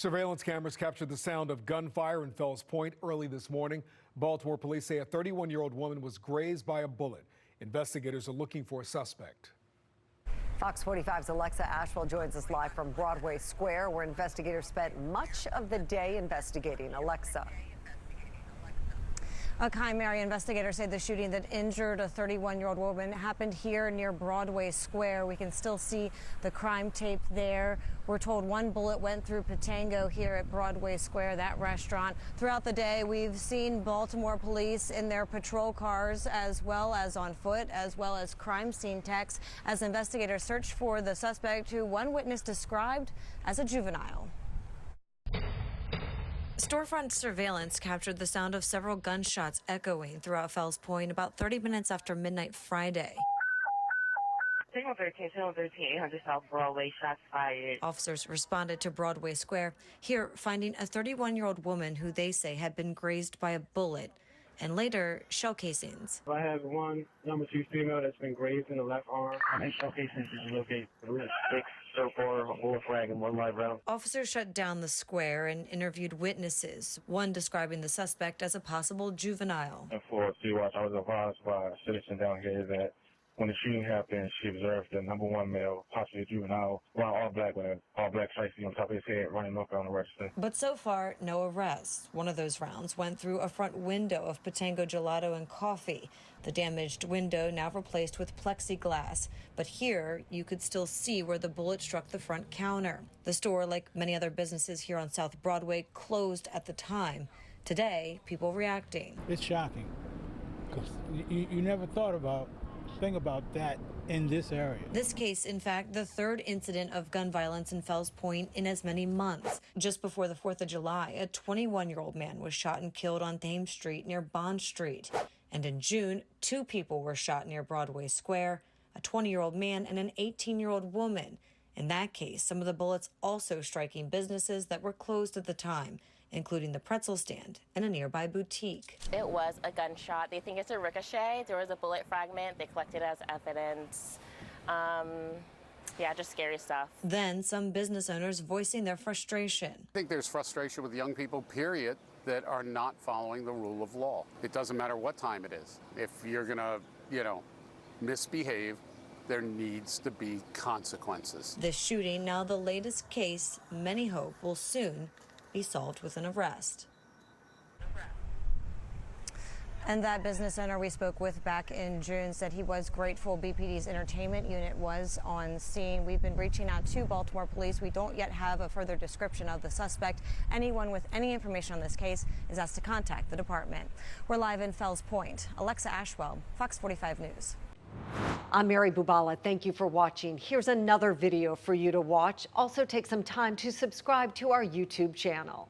Surveillance cameras captured the sound of gunfire in Fells Point early this morning. Baltimore police say a 31-year-old woman was grazed by a bullet. Investigators are looking for a suspect. Fox 45's Alexa Ashwell joins us live from Broadway Square, where investigators spent much of the day investigating. Alexa. Hi, Mary. Investigators say the shooting that injured a 31-year-old woman happened here near Broadway Square. We can still see the crime tape there. We're told one bullet went through Patango here at Broadway Square, that restaurant. Throughout the day, we've seen Baltimore police in their patrol cars, as well as on foot, as well as crime scene techs, as investigators search for the suspect, who one witness described as a juvenile. Storefront surveillance captured the sound of several gunshots echoing throughout Fells Point about 30 minutes after midnight Friday. Signal 13, 800 South Broadway, shots fired. Officers responded to Broadway Square, here finding a 31-year-old woman who they say had been grazed by a bullet, and later shell casings. I have one number 2 female that's been grazed in the left arm. How many shell casings did you locate? 6 so far, a bullet frag and 1 live round. Officers shut down the square and interviewed witnesses, one describing the suspect as a possible juvenile. And for C-Watch, I was advised by a citizen down here that when the shooting happened, she observed the number 1 male, possibly a juvenile, wearing all black with an all black stripe on top of his head, running up on the register. But so far, no arrests. One of those rounds went through a front window of Patango Gelato and Coffee. The damaged window now replaced with plexiglass. But here, you could still see where the bullet struck the front counter. The store, like many other businesses here on South Broadway, closed at the time. Today, people reacting. It's shocking, because you never think about that in this area. This case, in fact, the third incident of gun violence in Fells Point in as many months. Just before the 4th of July, a 21-year-old man was shot and killed on Thames Street near Bond Street. And in June, 2 people were shot near Broadway Square, a 20-year-old man and an 18-year-old woman. In that case, some of the bullets also striking businesses that were closed at the time, including the pretzel stand and a nearby boutique. It was a gunshot. They think it's a ricochet. There was a bullet fragment. They collected as evidence. Yeah, just scary stuff. Then some business owners voicing their frustration. I think there's frustration with young people, period, that are not following the rule of law. It doesn't matter what time it is. If you're gonna, misbehave, there needs to be consequences. This shooting, now the latest case, many hope will soon be solved with an arrest. And that business owner we spoke with back in June said he was grateful BPD's entertainment unit was on scene. We've been reaching out to Baltimore police. We don't yet have a further description of the suspect. Anyone with any information on this case is asked to contact the department. We're live in Fells Point. Alexa Ashwell, Fox 45 News. I'm Mary Bubala. Thank you for watching. Here's another video for you to watch. Also take some time to subscribe to our YouTube channel.